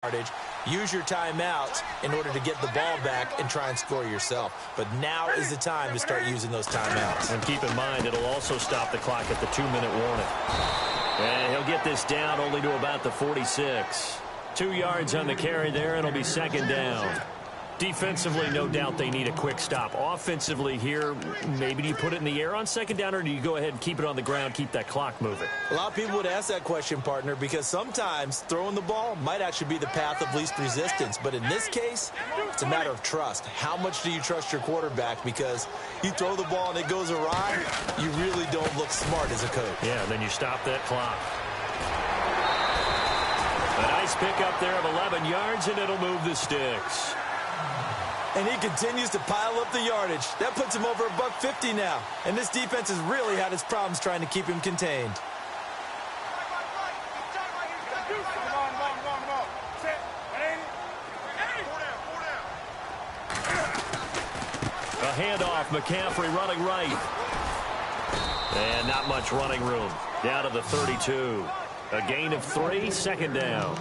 yardage. Use your timeouts in order to get the ball back and try and score yourself. But now is the time to start using those timeouts. And keep in mind, it'll also stop the clock at the 2-minute warning. And he'll get this down only to about the 46. 2 yards on the carry there, and it'll be second down. Defensively, no doubt they need a quick stop. Offensively here, maybe do you put it in the air on second down, or do you go ahead and keep it on the ground, keep that clock moving? A lot of people would ask that question, partner, because sometimes throwing the ball might actually be the path of least resistance. But in this case, it's a matter of trust. How much do you trust your quarterback? Because you throw the ball and it goes awry, you really don't look smart as a coach. Yeah, then you stop that clock. A nice pickup there of 11 yards, and it'll move the sticks. And he continues to pile up the yardage. That puts him over $150 now. And this defense has really had its problems trying to keep him contained. A handoff, McCaffrey running right. And not much running room. Down to the 32. A gain of 3, second down.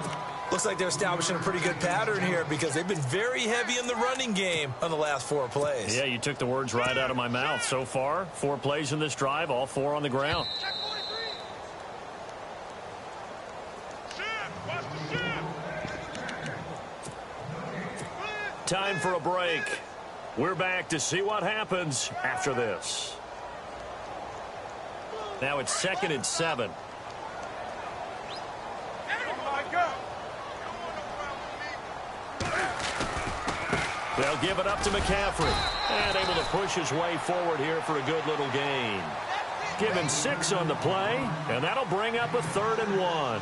Looks like they're establishing a pretty good pattern here because they've been very heavy in the running game on the last 4 plays. Yeah, you took the words right out of my mouth. So far, 4 plays in this drive, all 4 on the ground. Time for a break. We're back to see what happens after this. Now it's 2nd and 7. They'll give it up to McCaffrey. And able to push his way forward here for a good little gain. Given 6 on the play, and that'll bring up a 3rd and 1.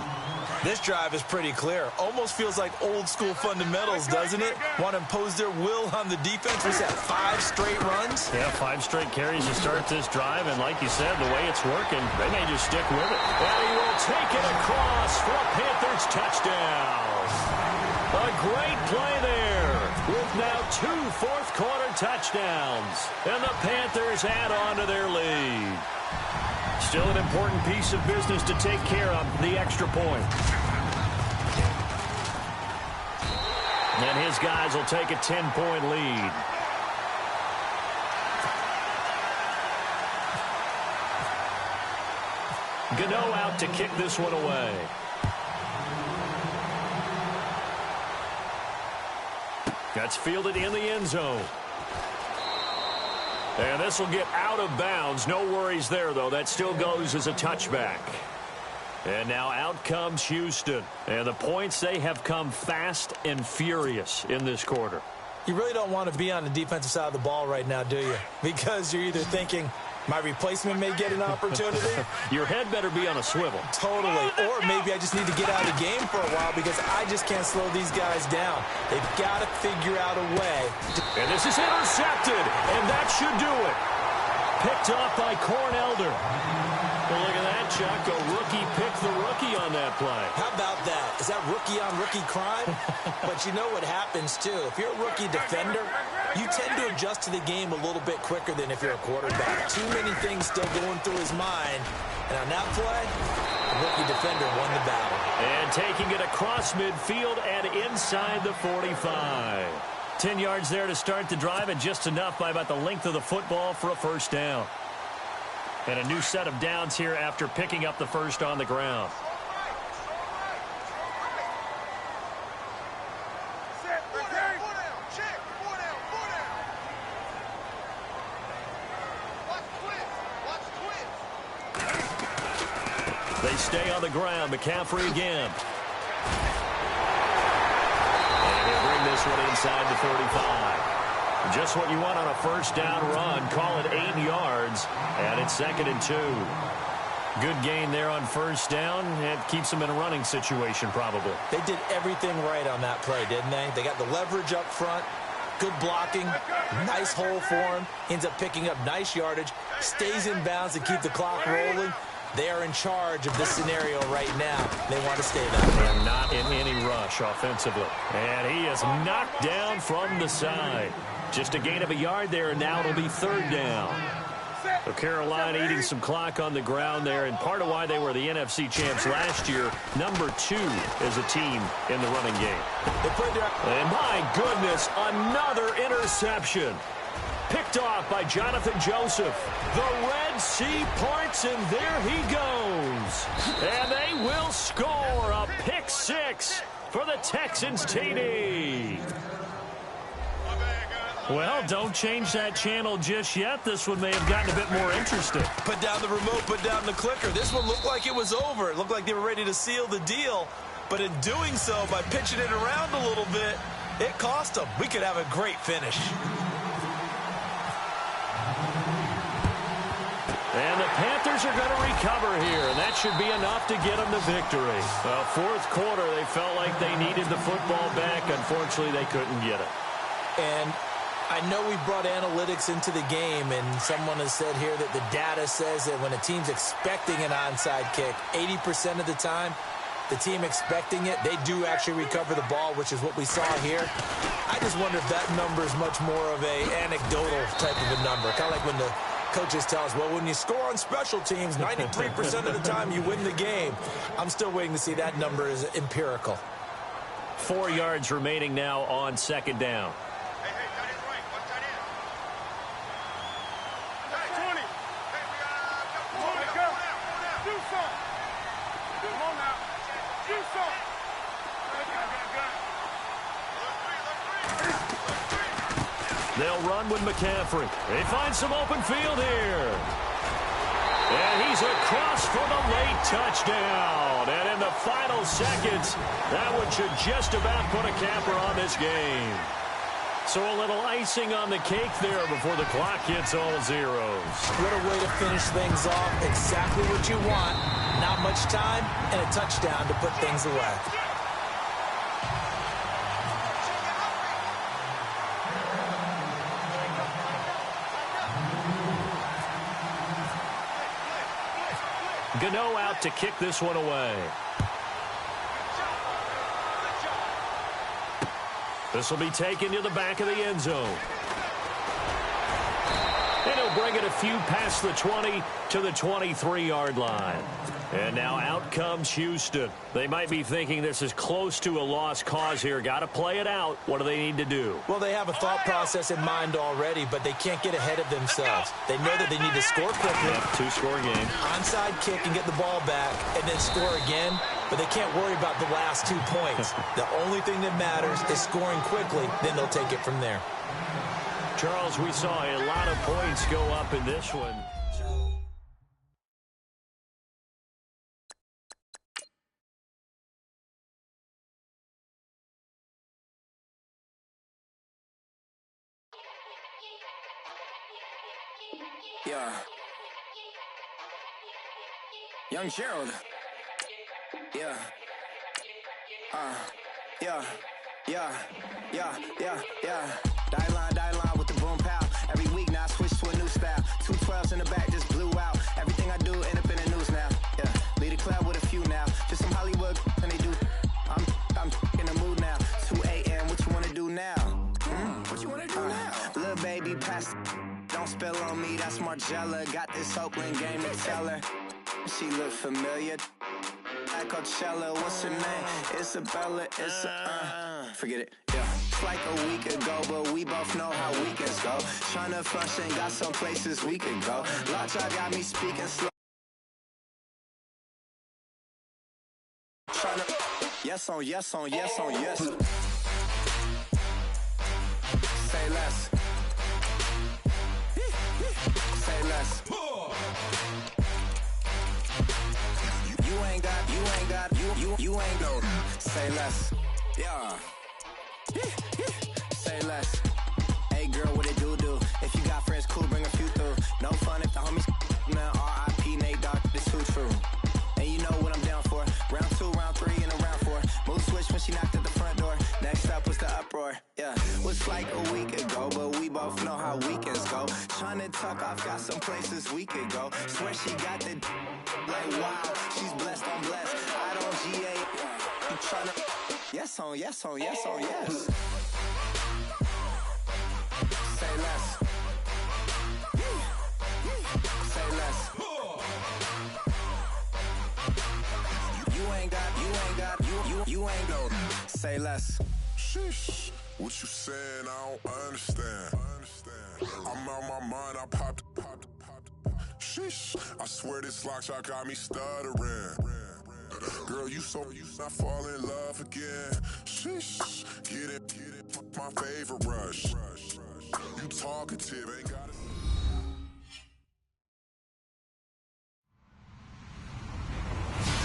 This drive is pretty clear. Almost feels like old school fundamentals, doesn't it? Want to impose their will on the defense. Was that 5 straight runs? Yeah, 5 straight carries to start this drive, and like you said, the way it's working, they may just stick with it. And he will take it across for a Panthers touchdown. A great play there with now 2 fourth-quarter touchdowns. And the Panthers add on to their lead. Still an important piece of business to take care of, the extra point. And his guys will take a 10-point lead. Gano out to kick this one away. That's fielded in the end zone. And this will get out of bounds. No worries there, though. That still goes as a touchback. And now out comes Houston. And the points, they have come fast and furious in this quarter. You really don't want to be on the defensive side of the ball right now, do you? Because you're either thinking, my replacement may get an opportunity. Your head better be on a swivel. Totally. Or maybe I just need to get out of the game for a while because I just can't slow these guys down. They've got to figure out a way. And this is intercepted, and that should do it. Picked off by Cornelder. Well, look at that, Chuck. A rookie picked the rookie on that play. How about that? Is that rookie-on-rookie crime? But you know what happens, too. If you're a rookie defender, you tend to adjust to the game a little bit quicker than if you're a quarterback. Too many things still going through his mind. And on that play, the rookie defender won the battle. And taking it across midfield and inside the 45. 10 yards there to start the drive, and just enough by about the length of the football for a first down. And a new set of downs here after picking up the first on the ground. They stay on the ground. McCaffrey again. And he'll bring this one inside the 35. Just what you want on a first down run. Call it 8 yards. And it's 2nd and 2. Good gain there on first down. It keeps them in a running situation probably. They did everything right on that play, didn't they? They got the leverage up front. Good blocking. Nice hole for him. Ends up picking up nice yardage. Stays in bounds to keep the clock rolling. They are in charge of this scenario right now. They want to stay that way. And not in any rush offensively. And he is knocked down from the side. Just a gain of a yard there, and now it'll be 3rd down. So Carolina eating some clock on the ground there, and part of why they were the NFC champs last year, number 2 as a team in the running game. And my goodness, another interception. Picked off by Jonathan Joseph. The Red Sea parts, and there he goes. And they will score a pick 6 for the Texans TD. Well, don't change that channel just yet. This one may have gotten a bit more interesting. Put down the remote, put down the clicker. This one looked like it was over. It looked like they were ready to seal the deal. But in doing so, by pitching it around a little bit, it cost them. We could have a great finish. And the Panthers are going to recover here, and that should be enough to get them the victory. Well, fourth quarter, they felt like they needed the football back. Unfortunately, they couldn't get it. And I know we brought analytics into the game, and someone has said here that the data says that when a team's expecting an onside kick, 80% of the time, the team expecting it, they do actually recover the ball, which is what we saw here. I just wonder if that number is much more of a anecdotal type of a number, kind of like when the coaches tell us, well, when you score on special teams, 93% of the time you win the game. I'm still waiting to see that number is empirical. 4 yards remaining now on second down. They'll run with McCaffrey. They find some open field here. And he's across for the late touchdown. And in the final seconds, that one should just about put a capper on this game. So a little icing on the cake there before the clock hits all zeros. What a way to finish things off. Exactly what you want. Not much time and a touchdown to put things away. Gano out to kick this one away. This will be taken to the back of the end zone. And he'll bring it a few past the 20 to the 23-yard line. And now out comes Houston. They might be thinking this is close to a lost cause here. Got to play it out. What do they need to do? Well, they have a thought process in mind already, but they can't get ahead of themselves. They know that they need to score quickly. Yep, two-score game. Onside kick and get the ball back and then score again, but they can't worry about the last 2 points. The only thing that matters is scoring quickly, then they'll take it from there. Charles, we saw a lot of points go up in this one. Yeah. Young Gerald. Yeah. Yeah. Die line with the boom pow. Every week now I switch to a new style. 212s in the back just blew out. Everything I do end up in the news now. Yeah. Lead a club with a few now. Just some Hollywood and they do. I'm in the mood now. 2 a.m. What you wanna do now? What you wanna do now? Little baby pass. Don't spill on me, that's Margella. Got this Oakland game to tell her. She look familiar. At Coachella, what's her name? Isabella, forget it, yeah. It's like a week ago, but we both know how weekends go. Tryna function, got some places we could go. Lockjaw got me speaking slow. Tryna, yes on yes. Say less. Say less. You ain't got, say less. Yeah. Say less. Hey girl, what it do? If you got friends, cool, bring a few through. No fun if the homies, man, R.I.P. Nate Dogg, this too true. And you know what I'm down for. Round 2, round 3, and a round 4. Move switch when she knocked at the front door. Next up was the uproar. Yeah, was like a week ago, but we both know how weekends go. Tryna tuck off, got some places we could go. Swear she got the like wow, she's blessed, I'm blessed. I don't GA. You tryna yes on yes. Say less. say less. Sheesh, what you saying? I don't understand. I'm out my mind, I popped. Sheesh, I swear this lock shot got me stuttering. Girl, you not fall in love again. Sheesh, get it, my favorite rush. You talkative, ain't got it.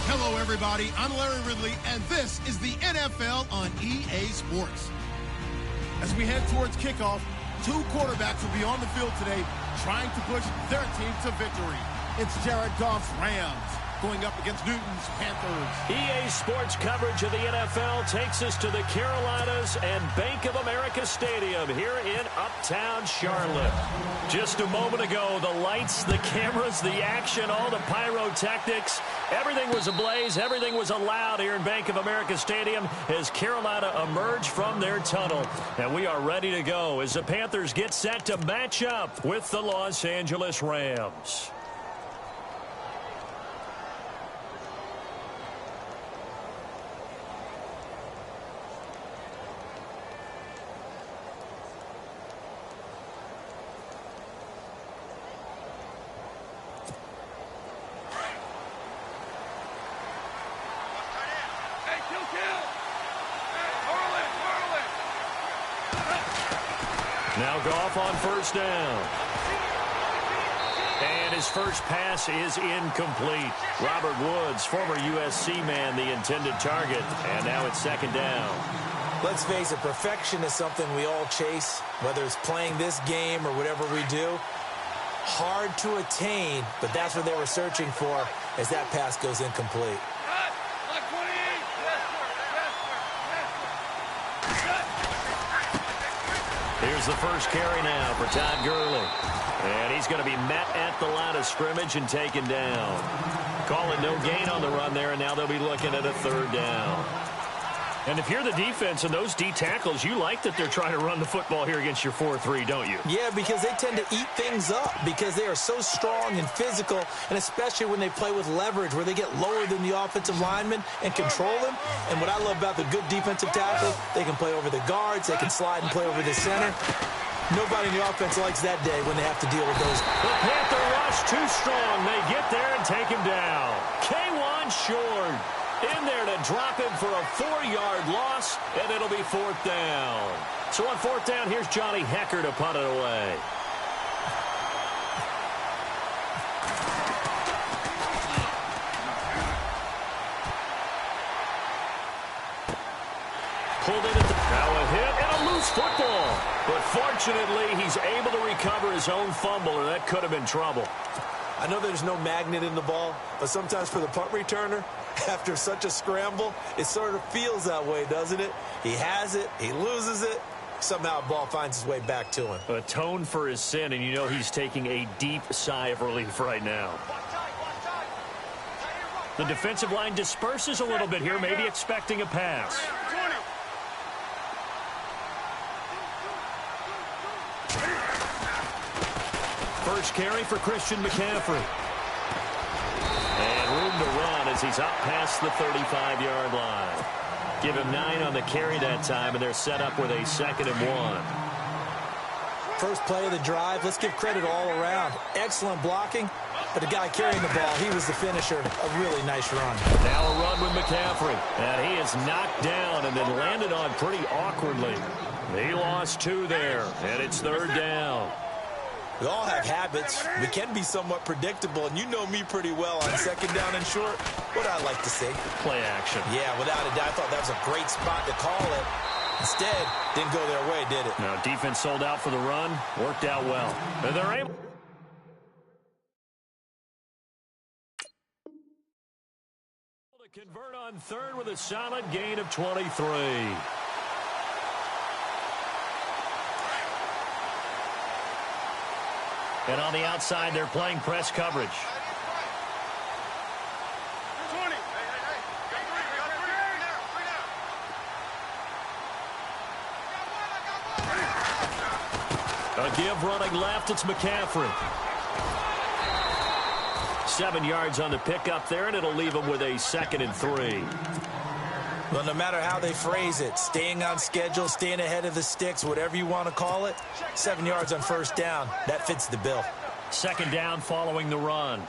Hello, everybody. I'm Larry Ridley, and this is the NFL on EA Sports. As we head towards kickoff, two quarterbacks will be on the field today trying to push their team to victory. It's Jared Goff's Rams going up against Newton's Panthers. EA Sports coverage of the NFL takes us to the Carolinas and Bank of America Stadium here in Uptown Charlotte. Just a moment ago, the lights, the cameras, the action, all the pyrotechnics, everything was ablaze, everything was allowed here in Bank of America Stadium as Carolina emerged from their tunnel. And we are ready to go as the Panthers get set to match up with the Los Angeles Rams. Now Goff on first down. And his first pass is incomplete. Robert Woods, former USC man, the intended target. And now it's second down. Let's face it, perfection is something we all chase, whether it's playing this game or whatever we do. Hard to attain, but that's what they were searching for as that pass goes incomplete. Here's the first carry now for Todd Gurley. And he's going to be met at the line of scrimmage and taken down. Call it no gain on the run there, and now they'll be looking at a third down. And if you're the defense and those D tackles, you like that they're trying to run the football here against your 4-3, don't you? Yeah, because they tend to eat things up because they are so strong and physical, and especially when they play with leverage where they get lower than the offensive linemen and control them. And what I love about the good defensive tackles, they can play over the guards, they can slide and play over the center. Nobody in the offense likes that day when they have to deal with those. The Panther rush too strong. They get there and take him down. K'Wan Short in there to drop him for a 4-yard loss, and it'll be fourth down. So on fourth down, here's Johnny Hecker to punt it away. Pulled in at the now a hit and a loose football. But fortunately, he's able to recover his own fumble, or that could have been trouble. I know there's no magnet in the ball, but sometimes for the punt returner, after such a scramble, it sort of feels that way, doesn't it? He has it, he loses it, somehow the ball finds its way back to him. Atone for his sin, and you know he's taking a deep sigh of relief right now. The defensive line disperses a little bit here, maybe expecting a pass. First carry for Christian McCaffrey. And room to run as he's up past the 35-yard line. Give him 9 on the carry that time, and they're set up with a 2nd and 1. First play of the drive, let's give credit all around. Excellent blocking, but the guy carrying the ball, he was the finisher. A really nice run. Now a run with McCaffrey. And he is knocked down and then landed on pretty awkwardly. He lost 2 there, and it's third down. We all have habits. We can be somewhat predictable, and you know me pretty well on second down and short. What I like to see. Play action. Yeah, without a doubt, I thought that was a great spot to call it. Instead, didn't go their way, did it? Now, defense sold out for the run. Worked out well. And they're able to convert on third with a solid gain of 23. And on the outside, they're playing press coverage. A give running left, it's McCaffrey. 7 yards on the pickup there, and it'll leave him with a 2nd and 3. Well, no matter how they phrase it, staying on schedule, staying ahead of the sticks, whatever you want to call it, 7 yards on first down, that fits the bill. Second down following the run.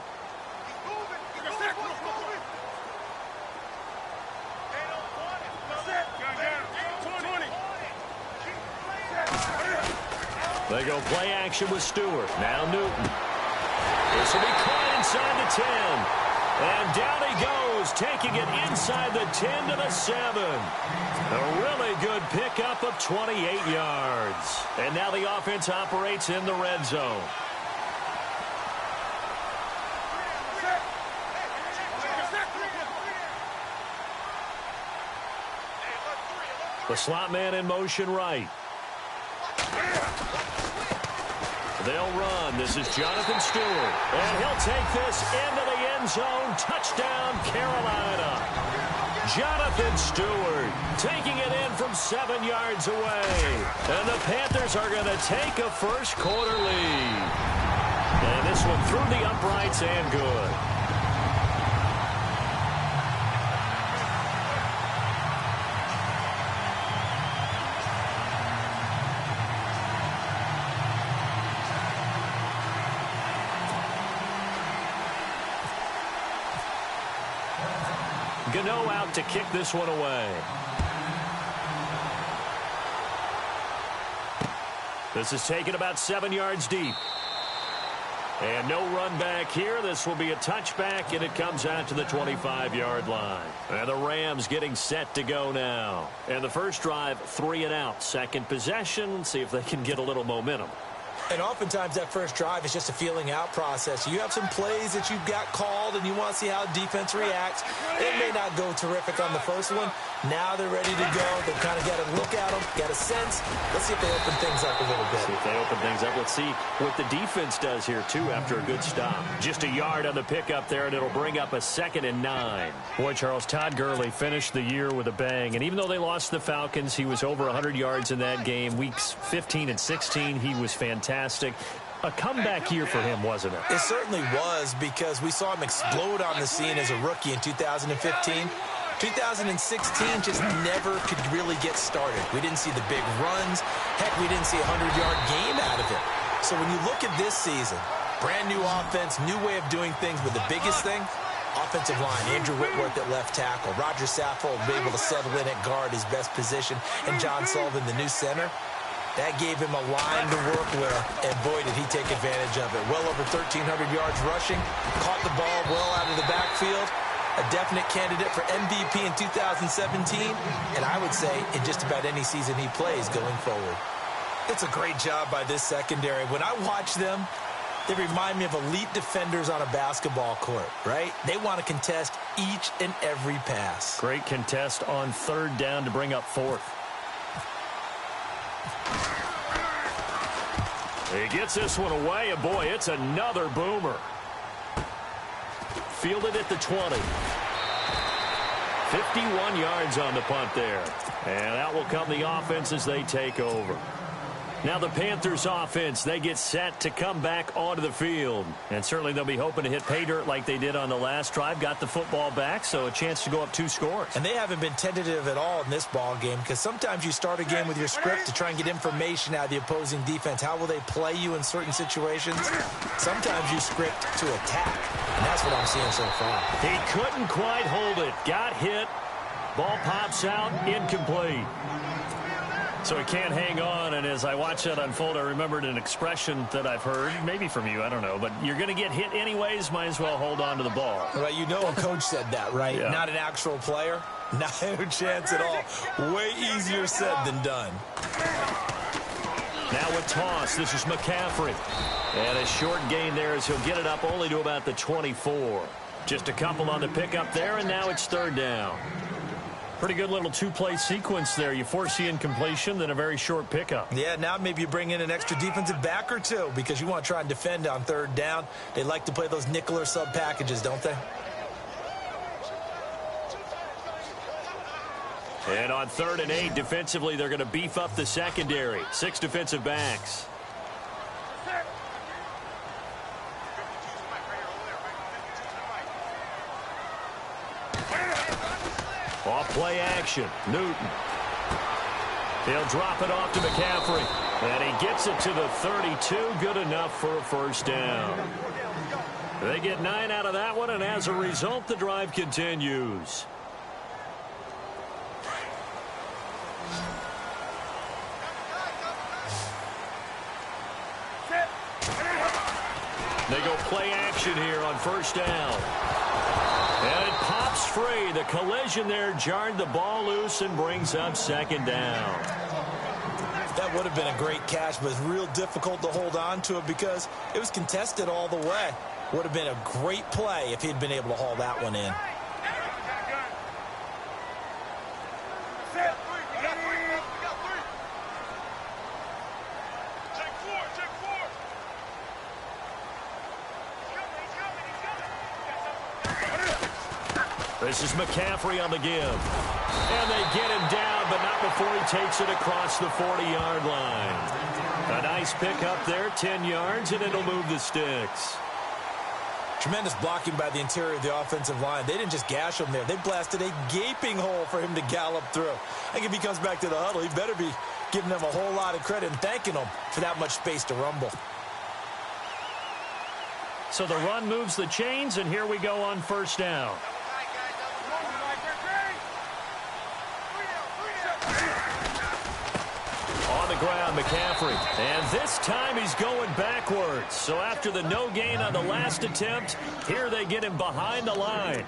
They go play action with Stewart. Now Newton. This will be caught inside the 10. And down he goes, taking it inside the 10 to the 7. A really good pickup of 28 yards. And now the offense operates in the red zone. The slot man in motion right. They'll run. This is Jonathan Stewart. And he'll take this into the end zone. Touchdown, Carolina. Jonathan Stewart taking it in from 7 yards away. And the Panthers are going to take a first quarter lead. And this one through the uprights and good. Gano out to kick this one away. This is taken about 7 yards deep. And no run back here. This will be a touchback, and it comes out to the 25-yard line. And the Rams getting set to go now. And the first drive, 3 and out. Second possession, see if they can get a little momentum. And oftentimes that first drive is just a feeling out process. You have some plays that you've got called and you want to see how defense reacts. It may not go terrific on the first one. Now they're ready to go. They've kind of got to look at them, got a sense. Let's see if they open things up a little bit. See if they open things up. Let's see what the defense does here, too, after a good stop. Just a yard on the pickup there, and it'll bring up a 2nd and 9. Boy, Charles, Todd Gurley finished the year with a bang. And even though they lost the Falcons, he was over 100 yards in that game. Weeks 15 and 16, he was fantastic. A comeback year for him, wasn't it? It certainly was, because we saw him explode on the scene as a rookie in 2015. 2016 just never could really get started. We didn't see the big runs. Heck, we didn't see a 100-yard game out of it. So when you look at this season, brand new offense, new way of doing things, but the biggest thing, offensive line. Andrew Whitworth at left tackle. Roger Saffold will be able to settle in at guard, his best position. And John Sullivan, the new center. That gave him a line to work with, and boy, did he take advantage of it. Well over 1,300 yards rushing, caught the ball well out of the backfield. A definite candidate for MVP in 2017, and I would say in just about any season he plays going forward. It's a great job by this secondary. When I watch them, they remind me of elite defenders on a basketball court, right? They want to contest each and every pass. Great contest on 3rd down to bring up 4th. He gets this one away, and boy, it's another boomer. Fielded at the 20. 51 yards on the punt there. And out will come the offense as they take over. Now the Panthers offense, they get set to come back onto the field. And certainly they'll be hoping to hit pay dirt like they did on the last drive. Got the football back, so a chance to go up 2 scores. And they haven't been tentative at all in this ball game, because sometimes you start a game with your script to try and get information out of the opposing defense. How will they play you in certain situations? Sometimes you script to attack, and that's what I'm seeing so far. He couldn't quite hold it. Got hit. Ball pops out, incomplete. So he can't hang on, and as I watch that unfold, I remembered an expression that I've heard, maybe from you, I don't know, but you're going to get hit anyways, might as well hold on to the ball. Well, you know a coach said that, right? Yeah. Not an actual player. Not a chance at all. Way easier said than done. Now a toss. This is McCaffrey. And a short gain there as he'll get it up only to about the 24. Just a couple on the pickup there, and now it's 3rd down. Pretty good little 2-play sequence there. You force the incompletion, then a very short pickup. Yeah, now maybe you bring in an extra defensive back or two, because you want to try and defend on 3rd down. They like to play those nickel or sub packages, don't they? And on 3rd and 8, defensively, they're going to beef up the secondary. 6 defensive backs. Off play action. Newton. He'll drop it off to McCaffrey. And he gets it to the 32. Good enough for a first down. They get 9 out of that one, and as a result, the drive continues. They go play action here on first down. And it pops free. The collision there jarred the ball loose and brings up second down. That would have been a great catch, but it's real difficult to hold on to it because it was contested all the way. Would have been a great play if he'd been able to haul that one in. This is McCaffrey on the give. And they get him down, but not before he takes it across the 40-yard line. A nice pick up there, 10 yards, and it'll move the sticks. Tremendous blocking by the interior of the offensive line. They didn't just gash him there. They blasted a gaping hole for him to gallop through. I think if he comes back to the huddle, he better be giving them a whole lot of credit and thanking them for that much space to rumble. So the run moves the chains, and here we go on first down. On the ground, McCaffrey. And this time he's going backwards. So after the no gain on the last attempt, here they get him behind the line.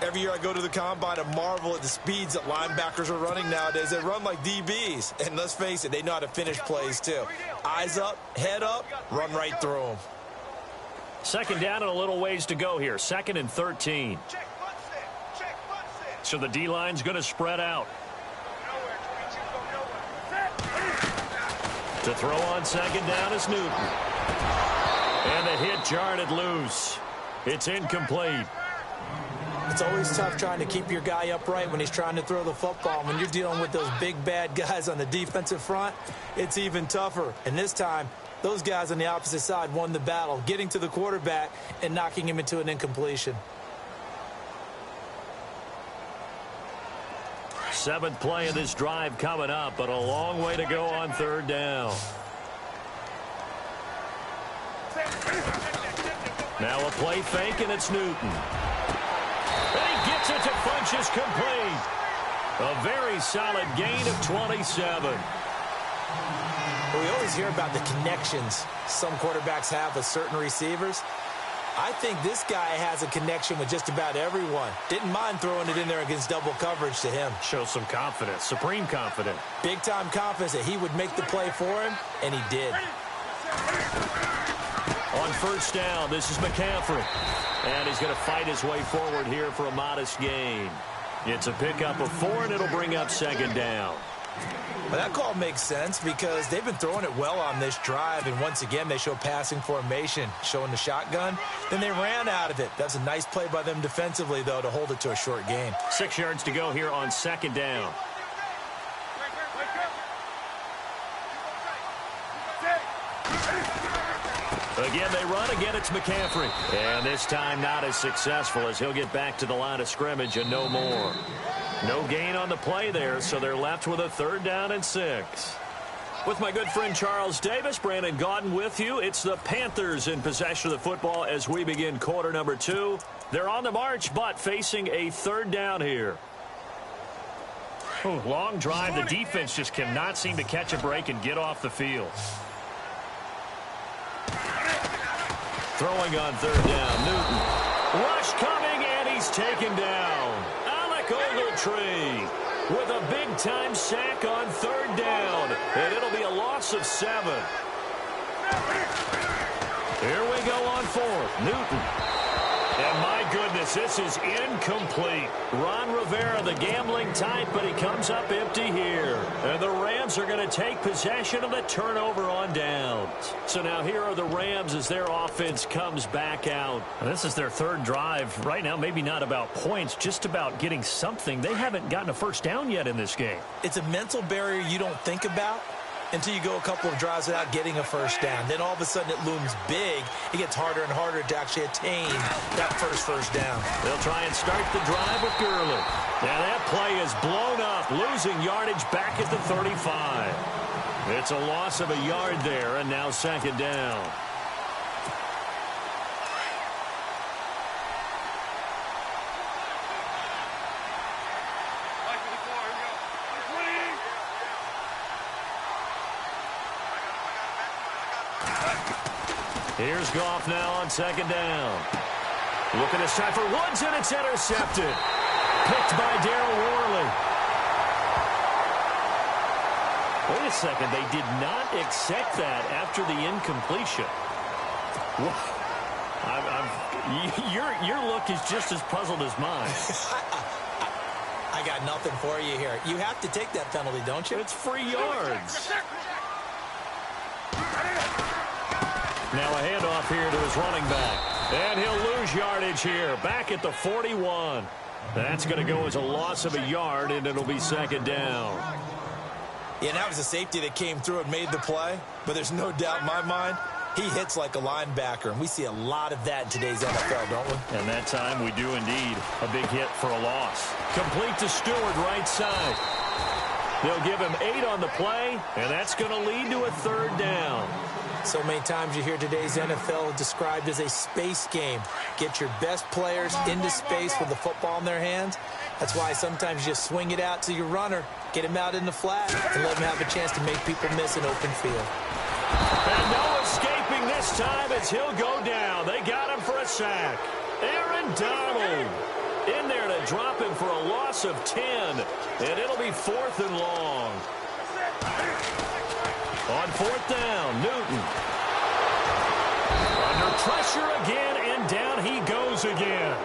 Every year I go to the combine and marvel at the speeds that linebackers are running nowadays. They run like DBs. And let's face it, they know how to finish plays too. Eyes up, head up, run right through them. Second down and a little ways to go here. 2nd and 13. So the D-line's going to spread out. To throw on second down is Newton. And the hit jarred it loose. It's incomplete. It's always tough trying to keep your guy upright when he's trying to throw the football. When you're dealing with those big, bad guys on the defensive front, it's even tougher. And this time, those guys on the opposite side won the battle, getting to the quarterback and knocking him into an incompletion. 7th play of this drive coming up, but a long way to go on third down. Now a play fake, and it's Newton. And he gets it to Funchess complete. A very solid gain of 27. We always hear about the connections some quarterbacks have with certain receivers. I think this guy has a connection with just about everyone. Didn't mind throwing it in there against double coverage to him. Shows some confidence, supreme confidence. Big-time confidence that he would make the play for him, and he did. On first down, this is McCaffrey. And he's going to fight his way forward here for a modest gain. It's a pickup of 4, and it'll bring up second down. Well, that call makes sense because they've been throwing it well on this drive, and once again they show passing formation, showing the shotgun. Then they ran out of it. That's a nice play by them defensively, though, to hold it to a short gain. 6 yards to go here on second down. Again, they run. Again, it's McCaffrey. And this time not as successful as he'll get back to the line of scrimmage and no more. No gain on the play there, so they're left with a 3rd down and 6. With my good friend Charles Davis, Brandon Gaudin with you. It's the Panthers in possession of the football as we begin quarter number 2. They're on the march, but facing a 3rd down here. Ooh, long drive. The defense just cannot seem to catch a break and get off the field. Throwing on 3rd down, Newton. Rush coming, and he's taken down. Ogletree with a big-time sack on 3rd down, and it'll be a loss of 7. Here we go on 4th. Newton. And my goodness, this is incomplete. Ron Rivera, the gambling type, but he comes up empty here. And the Rams are going to take possession of the turnover on downs. So now here are the Rams as their offense comes back out. This is their 3rd drive. Right now, maybe not about points, just about getting something. They haven't gotten a first down yet in this game. It's a mental barrier you don't think about until you go a couple of drives without getting a first down. Then all of a sudden it looms big. It gets harder and harder to actually attain that first down. They'll try and start the drive with Gurley. Now that play is blown up, losing yardage back at the 35. It's a loss of a yard there, and now second down. Here's Goff now on second down. Looking this time for Woods, and it's intercepted. Picked by Darryl Worley. Wait a second. They did not accept that after the incompletion. Your look is just as puzzled as mine. I got nothing for you here. You have to take that penalty, don't you? It's free yards. Now a handoff here to his running back. And he'll lose yardage here. Back at the 41. That's going to go as a loss of a yard, and it'll be second down. Yeah, and that was a safety that came through and made the play. But there's no doubt in my mind, he hits like a linebacker. And we see a lot of that in today's NFL, don't we? And that time we do indeed. A big hit for a loss. Complete to Stewart, right side. They'll give him 8 on the play, and that's going to lead to a third down. So many times you hear today's NFL described as a space game. Get your best players into space with the football in their hands. That's why sometimes you just swing it out to your runner, get him out in the flat, and let him have a chance to make people miss an open field. And no escaping this time as he'll go down. They got him for a sack. Aaron Donald in there to drop him for a loss of 10. And it'll be 4th and long. On 4th down, Newton. Under pressure again, and down he goes again.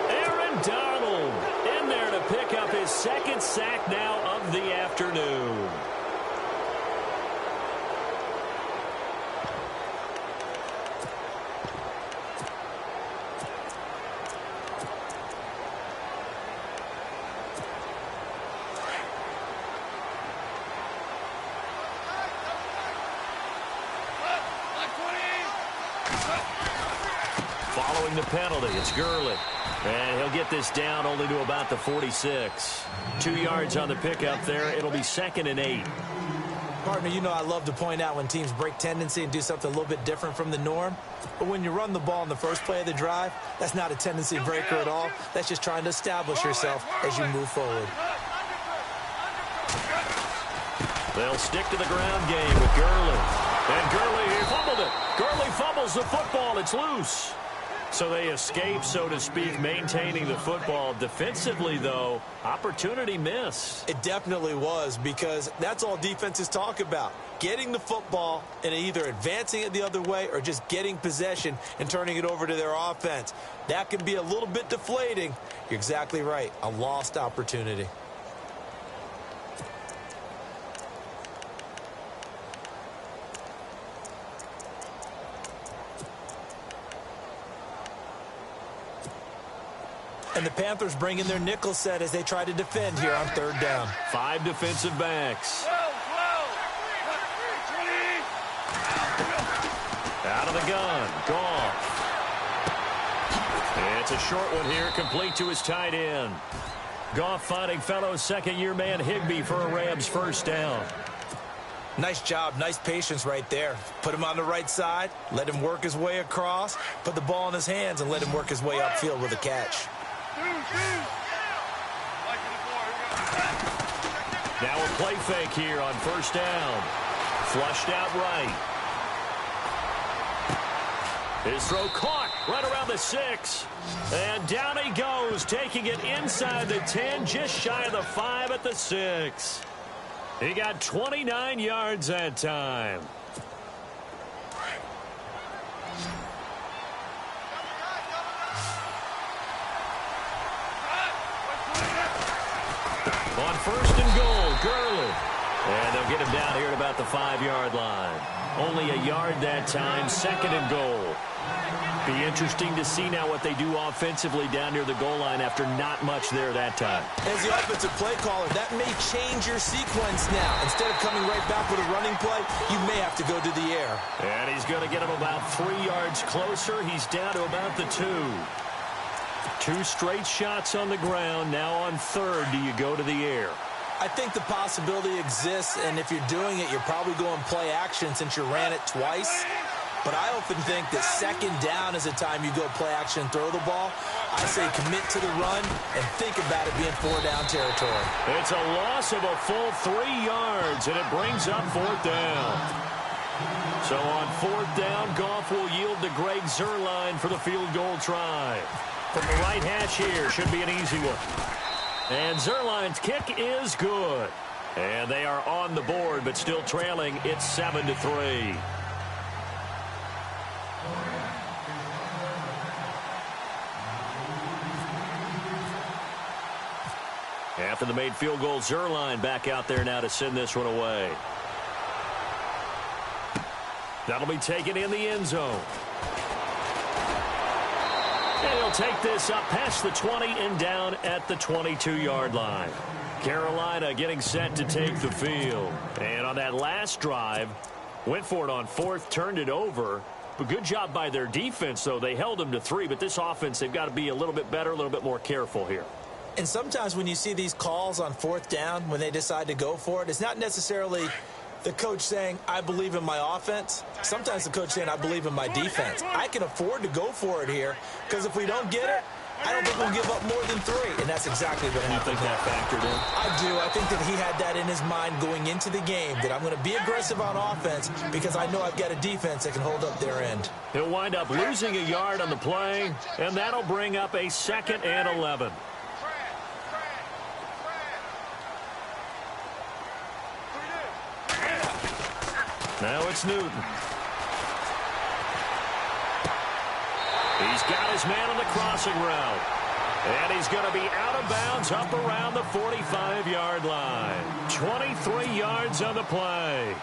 Aaron Donald in there to pick up his 2nd sack now of the afternoon. Following the penalty, it's Gurley. And he'll get this down only to about the 46. 2 yards on the pickup there. It'll be 2nd and 8. Partner, you know I love to point out when teams break tendency and do something a little bit different from the norm. But when you run the ball in the first play of the drive, that's not a tendency breaker at all. That's just trying to establish yourself as you move forward. They'll stick to the ground game with Gurley. And Gurley, he fumbled it. Gurley fumbles the football. It's loose. So they escape, so to speak, maintaining the football. Defensively, though, opportunity missed. It definitely was, because that's all defenses talk about. Getting the football and either advancing it the other way or just getting possession and turning it over to their offense. That can be a little bit deflating. You're exactly right. A lost opportunity. And the Panthers bring in their nickel set as they try to defend here on 3rd down. 5 defensive backs. Out of the gun. Goff. It's a short one here, complete to his tight end. Goff finding fellow 2nd-year man Higbee for a Rams 1st down. Nice job, nice patience right there. Put him on the right side, let him work his way across, put the ball in his hands, and let him work his way upfield with a catch. Now a play fake here on 1st down. Flushed out right. His throw caught right around the 6. And down he goes, taking it inside the 10, just shy of the 5 at the 6. He got 29 yards that time. On 1st and goal, Gurley. And they'll get him down here at about the 5-yard line. Only a yard that time, 2nd and goal. Be interesting to see now what they do offensively down near the goal line after not much there that time. As the offensive play caller, that may change your sequence now. Instead of coming right back with a running play, you may have to go to the air. And he's going to get him about 3 yards closer. He's down to about the 2. 2 straight shots on the ground. Now on third, do you go to the air? I think the possibility exists, and if you're doing it, you're probably going play action since you ran it twice. But I often think that second down is a time you go play action and throw the ball. I say commit to the run and think about it being 4-down territory. It's a loss of a full 3 yards, and it brings up 4th down. So on 4th down, Goff will yield to Greg Zuerlein for the field goal try. From the right hash here, should be an easy one. And Zuerlein's kick is good. And they are on the board, but still trailing. It's 7-3. After the made field goal, Zuerlein back out there now to send this one away. That'll be taken in the end zone. And he'll take this up past the 20 and down at the 22-yard line. Carolina getting set to take the field. And on that last drive, went for it on 4th, turned it over. But good job by their defense, though. They held them to 3, but this offense, they've got to be a little bit better, a little bit more careful here. And sometimes when you see these calls on 4th down, when they decide to go for it, it's not necessarily the coach saying, I believe in my offense. Sometimes the coach saying, I believe in my defense. I can afford to go for it here because if we don't get it, I don't think we'll give up more than 3. And that's exactly what happened. You think that factored in? I do. I think that he had that in his mind going into the game, that I'm going to be aggressive on offense because I know I've got a defense that can hold up their end. He'll wind up losing a yard on the play, and that'll bring up a 2nd and 11. Now it's Newton. He's got his man on the crossing route. And he's going to be out of bounds up around the 45-yard line. 23 yards on the play.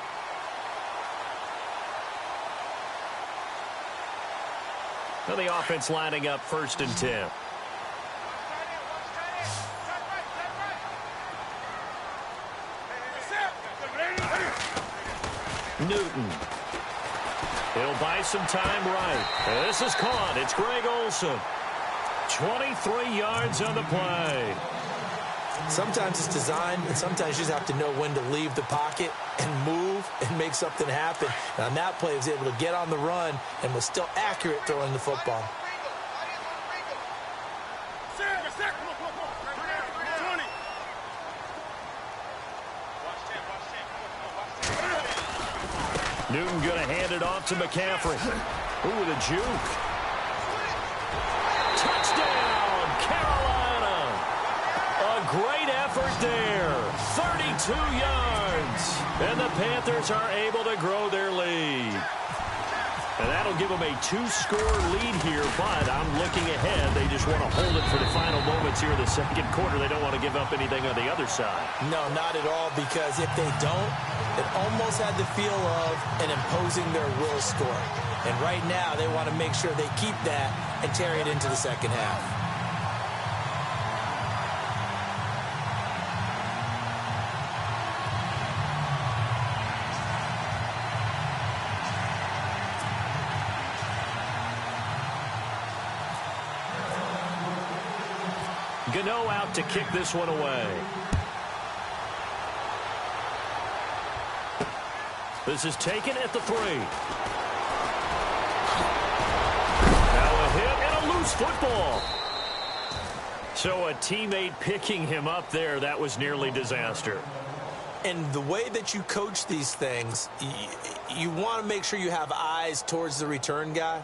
Now the offense lining up 1st and 10. Newton. He'll buy some time right. This is caught. It's Greg Olsen. 23 yards on the play. Sometimes it's designed, and sometimes you just have to know when to leave the pocket and move and make something happen. And on that play, he was able to get on the run and was still accurate throwing the football. Newton going to hand it off to McCaffrey. Ooh, with a juke. Touchdown, Carolina. A great effort there. 32 yards. And the Panthers are able to grow their lead. And that'll give them a 2-score lead here, but I'm looking ahead. They just want to hold it for the final moments here in the 2nd quarter. They don't want to give up anything on the other side. No, not at all, because if they don't, it almost had the feel of an imposing their will score. And right now, they want to make sure they keep that and carry it into the 2nd half. Gano out to kick this one away. This is taken at the 3. Now a hit and a loose football. So a teammate picking him up there, that was nearly disaster. And the way that you coach these things, you want to make sure you have eyes towards the return guy,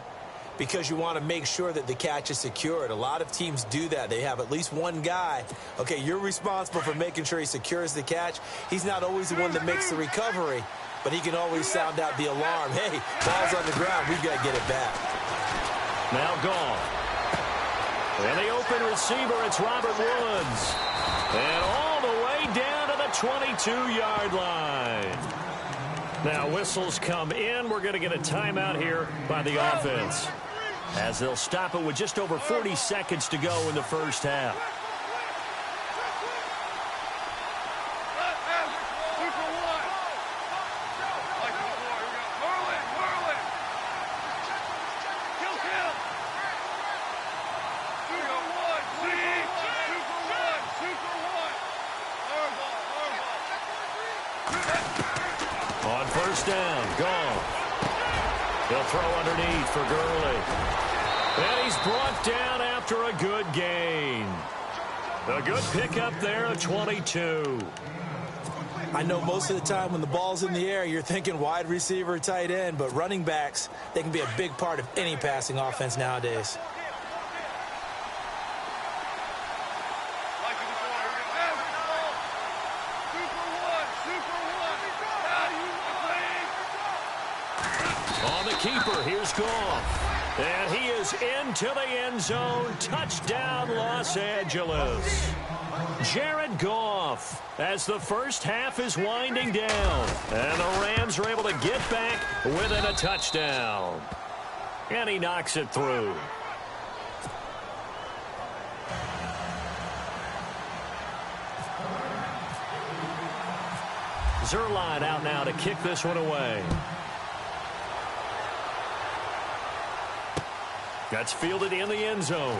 because you want to make sure that the catch is secured. A lot of teams do that. They have at least one guy. Okay, you're responsible for making sure he secures the catch. He's not always the one that makes the recovery, but he can always sound out the alarm. Hey, ball's on the ground. We've got to get it back. Now gone. And the open receiver, it's Robert Woods. And all the way down to the 22-yard line. Now whistles come in. We're going to get a timeout here by the offense. as they'll stop it with just over 40 seconds to go in the first half. On first down, Goff. He'll throw underneath for Gurley. And he's brought down after a good gain. A good pickup there of 22. I know most of the time when the ball's in the air, you're thinking wide receiver, tight end, but running backs, they can be a big part of any passing offense nowadays. On the keeper, here's Goff. And he is into the end zone. Touchdown, Los Angeles. Jared Goff, as the first half is winding down. And the Rams are able to get back within a touchdown. And he knocks it through. Zerline out now to kick this one away. That's fielded in the end zone.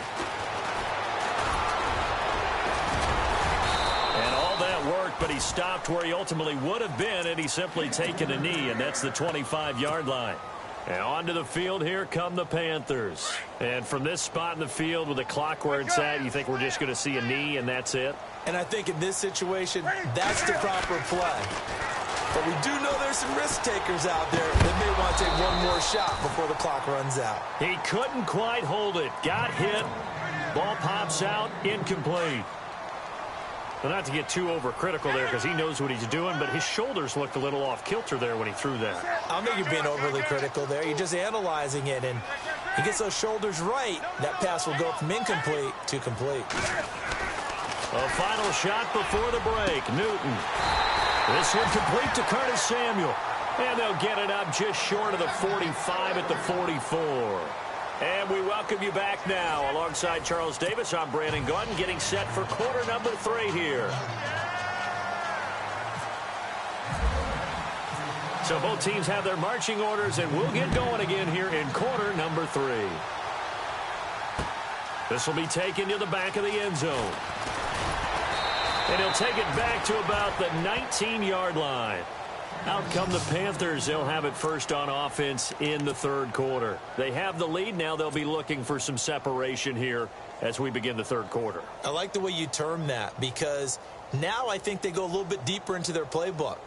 And all that worked, but he stopped where he ultimately would have been had he simply taken a knee, and that's the 25-yard line. And onto the field, here come the Panthers. And from this spot in the field with the clock where it's at, you think we're just going to see a knee and that's it? And I think in this situation, that's the proper play. But we do know there's some risk takers out there that may want to take one more shot before the clock runs out. He couldn't quite hold it. Got hit. Ball pops out. Incomplete. Well, not to get too overcritical there because he knows what he's doing, but his shoulders looked a little off kilter there when he threw that. I don't think you're being overly critical there. You're just analyzing it, and he gets those shoulders right. That pass will go from incomplete to complete. A final shot before the break. Newton. This one complete to Curtis Samuel. And they'll get it up just short of the 45 at the 44. And we welcome you back now. Alongside Charles Davis, I'm Brandon Gunn, getting set for quarter number 3 here. So both teams have their marching orders, and we'll get going again here in quarter number 3. This will be taken to the back of the end zone. And he'll take it back to about the 19-yard line. Out come the Panthers. They'll have it first on offense in the third quarter. They have the lead. Now they'll be looking for some separation here as we begin the third quarter. I like the way you term that because now I think they go a little bit deeper into their playbook.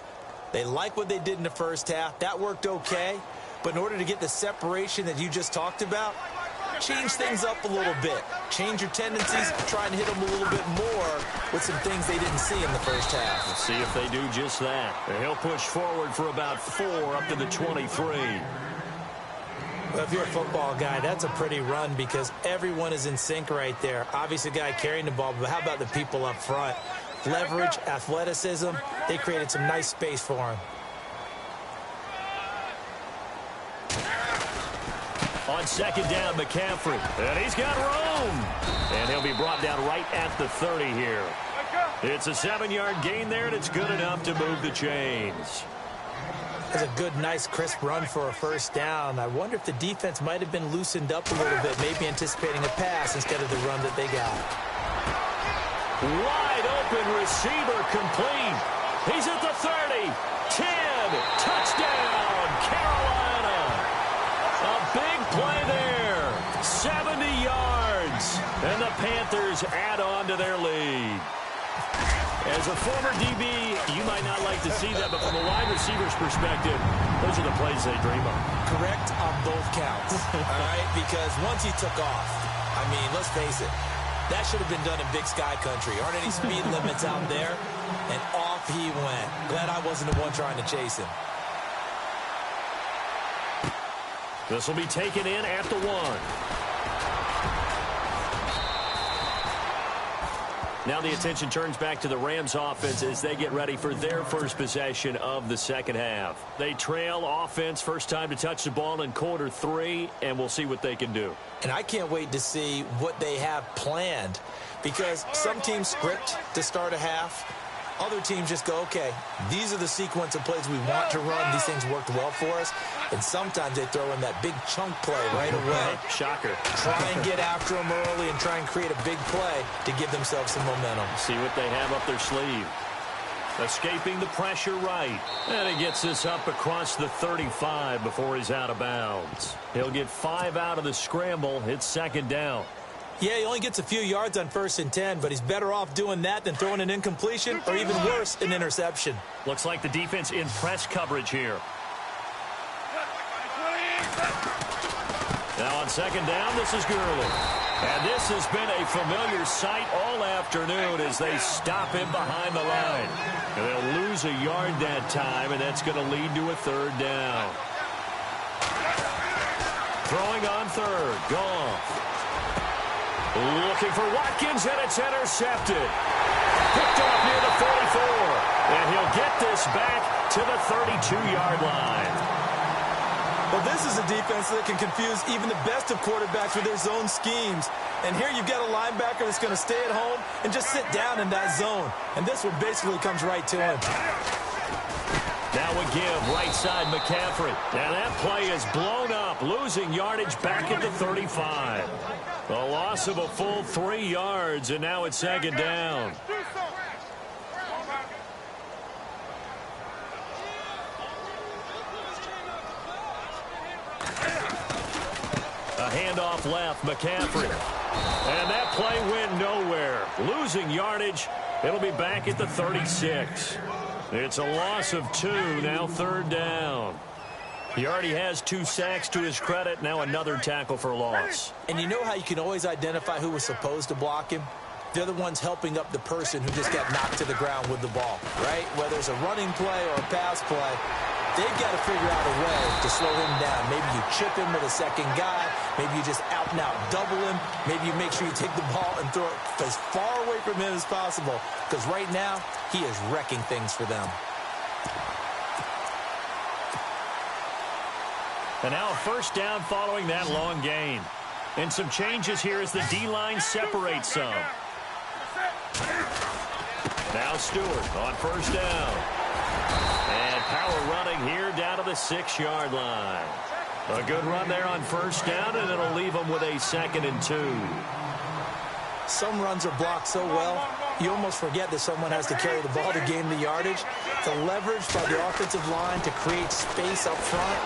They like what they did in the first half. That worked okay. But in order to get the separation that you just talked about, change things up a little bit. Change your tendencies, try and hit them a little bit more with some things they didn't see in the first half. Let's see if they do just that. And he'll push forward for about 4 up to the 23. Well, if you're a football guy, that's a pretty run because everyone is in sync right there. Obviously, the guy carrying the ball, but how about the people up front? Leverage, athleticism, they created some nice space for him. On second down, McCaffrey. And he's got room. And he'll be brought down right at the 30 here. It's a 7-yard gain there, and it's good enough to move the chains. That's a good, nice, crisp run for a first down. I wonder if the defense might have been loosened up a little bit, maybe anticipating a pass instead of the run that they got. Wide open receiver complete. He's at the 30. 10. Touchdown, Carolina. A big play there. 70 yards. And the Panthers add on to their lead. As a former DB, you might not like to see that, but from a wide receiver's perspective, those are the plays they dream of. Correct on both counts, all right? Because once he took off, I mean, let's face it, that should have been done in Big Sky Country. Aren't any speed limits out there? And off he went. Glad I wasn't the one trying to chase him. This will be taken in at the 1. Now the attention turns back to the Rams offense as they get ready for their first possession of the second half. They trail offense, first time to touch the ball in quarter 3, and we'll see what they can do. And I can't wait to see what they have planned, because some teams script to start a half. Other teams just go, okay, these are the sequence of plays we want to run. These things worked well for us. And sometimes they throw in that big chunk play right away. Shocker. Try and get after them early and try and create a big play to give themselves some momentum. See what they have up their sleeve. Escaping the pressure right. And he gets this up across the 35 before he's out of bounds. He'll get 5 out of the scramble. It's second down. Yeah, he only gets a few yards on 1st and 10, but he's better off doing that than throwing an incompletion or even worse, an interception. Looks like the defense in press coverage here. Now on second down, this is Gurley. And this has been a familiar sight all afternoon as they stop him behind the line. And they'll lose a yard that time, and that's going to lead to a third down. Throwing on third, Goff. Looking for Watkins, and it's intercepted. Picked off near the 44. And he'll get this back to the 32-yard line. Well, this is a defense that can confuse even the best of quarterbacks with their zone schemes. And here you've got a linebacker that's going to stay at home and just sit down in that zone. And this one basically comes right to him. Now a give, right side McCaffrey. And that play is blown up, losing yardage back at the 35. A loss of a full 3 yards, and now it's second down. A handoff left, McCaffrey. And that play went nowhere. Losing yardage, it'll be back at the 36. It's a loss of 2, now third down. He already has 2 sacks to his credit, now another tackle for loss. And you know how you can always identify who was supposed to block him? They're the ones helping up the person who just got knocked to the ground with the ball, right? Whether it's a running play or a pass play, they've got to figure out a way to slow him down. Maybe you chip him with a second guy. Maybe you just out and out double him. Maybe you make sure you take the ball and throw it as far away from him as possible, because right now he is wrecking things for them. And now a first down following that long gain. And some changes here as the D-line separates some. Now Stewart on first down. And power running here down to the 6-yard line. A good run there on first down, and it'll leave them with a 2nd and 2. Some runs are blocked so well, you almost forget that someone has to carry the ball to gain the yardage. The leverage by the offensive line to create space up front,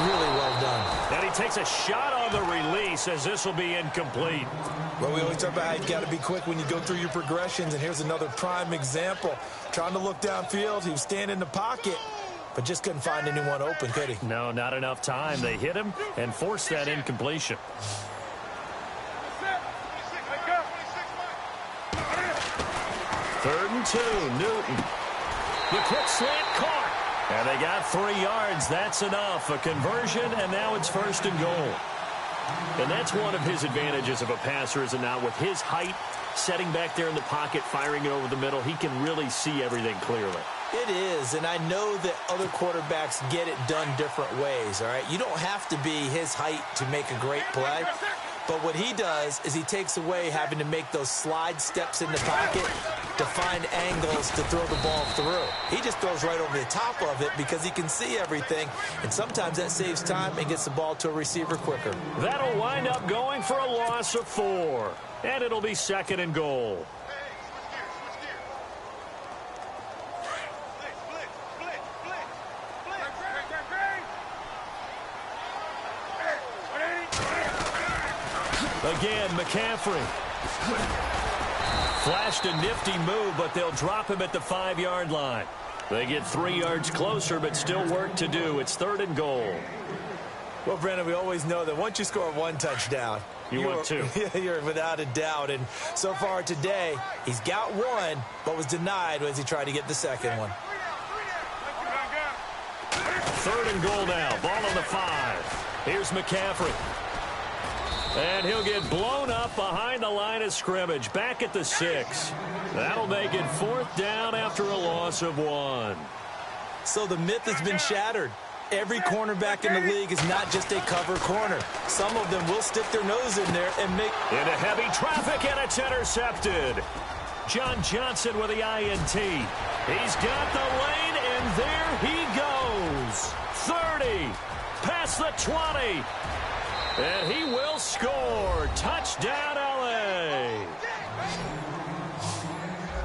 really well done. And he takes a shot on the release as this will be incomplete. Well, we always talk about how you've got to be quick when you go through your progressions, and here's another prime example. Trying to look downfield, he was standing in the pocket, but just couldn't find anyone open, could he? No, not enough time. They hit him and forced that incompletion. Third and 2, Newton. The quick slant caught. And they got 3 yards. That's enough. A conversion, and now it's 1st and goal. And that's one of his advantages of a passer, is it not? With his height, setting back there in the pocket, firing it over the middle, he can really see everything clearly. It is, and I know that other quarterbacks get it done different ways, all right? You don't have to be his height to make a great play. But what he does is he takes away having to make those slide steps in the pocket to find angles to throw the ball through. He just throws right over the top of it because he can see everything, and sometimes that saves time and gets the ball to a receiver quicker. That'll wind up going for a loss of 4, and it'll be 2nd and goal. Again, McCaffrey. Flashed a nifty move, but they'll drop him at the 5-yard line. They get 3 yards closer, but still work to do. It's 3rd and goal. Well, Brandon, we always know that once you score 1 touchdown, you want 2. You're without a doubt. And so far today, he's got 1, but was denied as he tried to get the 2nd one. 3rd and goal now. Ball on the 5. Here's McCaffrey. And he'll get blown up behind the line of scrimmage, back at the 6. That'll make it 4th down after a loss of 1. So the myth has been shattered. Every cornerback in the league is not just a cover corner. Some of them will stick their nose in there and make... Into heavy traffic, and it's intercepted. John Johnson with the INT. He's got the lane, and there he goes. 30, past the 20. And he will score. Touchdown, LA.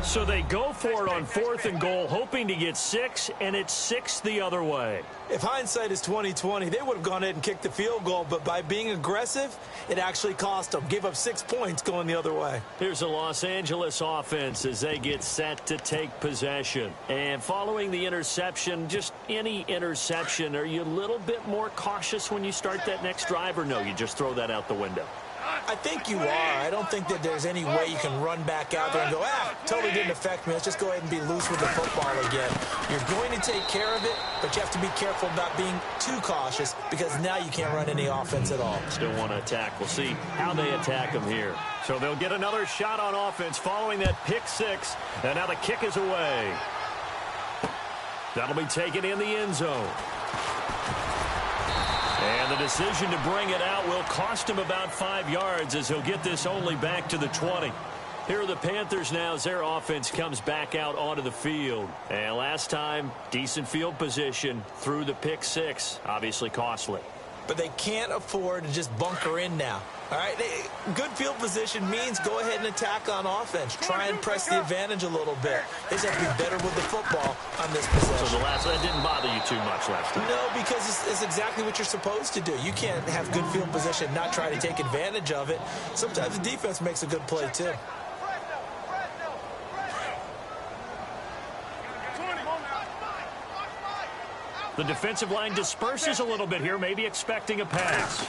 So they go for it on 4th and goal, hoping to get 6, and it's 6 the other way. If hindsight is 20/20, they would have gone ahead and kicked the field goal, but by being aggressive, it actually cost them. Gave up 6 points going the other way. Here's the Los Angeles offense as they get set to take possession. And following the interception, just any interception, are you a little bit more cautious when you start that next drive, or no, you just throw that out the window? I think you are. I don't think that there's any way you can run back out there and go, totally didn't affect me. Let's just go ahead and be loose with the football again. You're going to take care of it, but you have to be careful about being too cautious because now you can't run any offense at all. Still want to attack. We'll see how they attack them here. So they'll get another shot on offense following that pick 6, and now the kick is away. That'll be taken in the end zone. And the decision to bring it out will cost him about 5 yards as he'll get this only back to the 20. Here are the Panthers now as their offense comes back out onto the field. And last time, decent field position through the pick 6. Obviously costly. But they can't afford to just bunker in now. All right, good field position means go ahead and attack on offense. Try and press the advantage a little bit. They just have to be better with the football on this possession. So the last one didn't bother you too much last time? No, because it's exactly what you're supposed to do. You can't have good field position, not try to take advantage of it. Sometimes the defense makes a good play, too. The defensive line disperses a little bit here, maybe expecting a pass.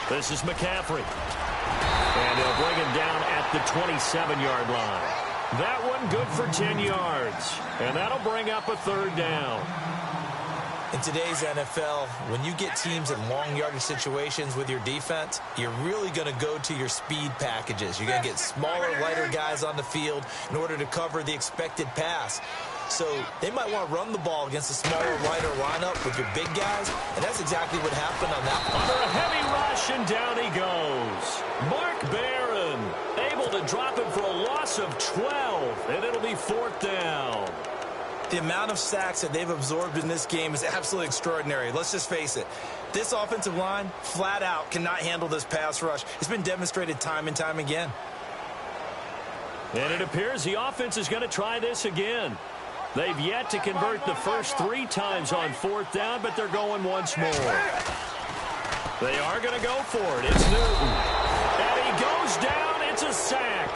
This is McCaffrey. And they'll bring him down at the 27-yard line. That one good for 10 yards. And that'll bring up a 3rd down. In today's NFL, when you get teams in long yardage situations with your defense, you're really going to go to your speed packages. You're going to get smaller, lighter guys on the field in order to cover the expected pass. So they might want to run the ball against a smaller, lighter lineup with your big guys, and that's exactly what happened on that play. Under a heavy rush, and down he goes. Mark Barron able to drop him for a loss of 12, and it'll be 4th down. The amount of sacks that they've absorbed in this game is absolutely extraordinary. Let's just face it. This offensive line, flat out, cannot handle this pass rush. It's been demonstrated time and time again. And it appears the offense is going to try this again. They've yet to convert the first 3 times on 4th down, but they're going once more. They are going to go for it. It's Newton. And he goes down. It's a sack.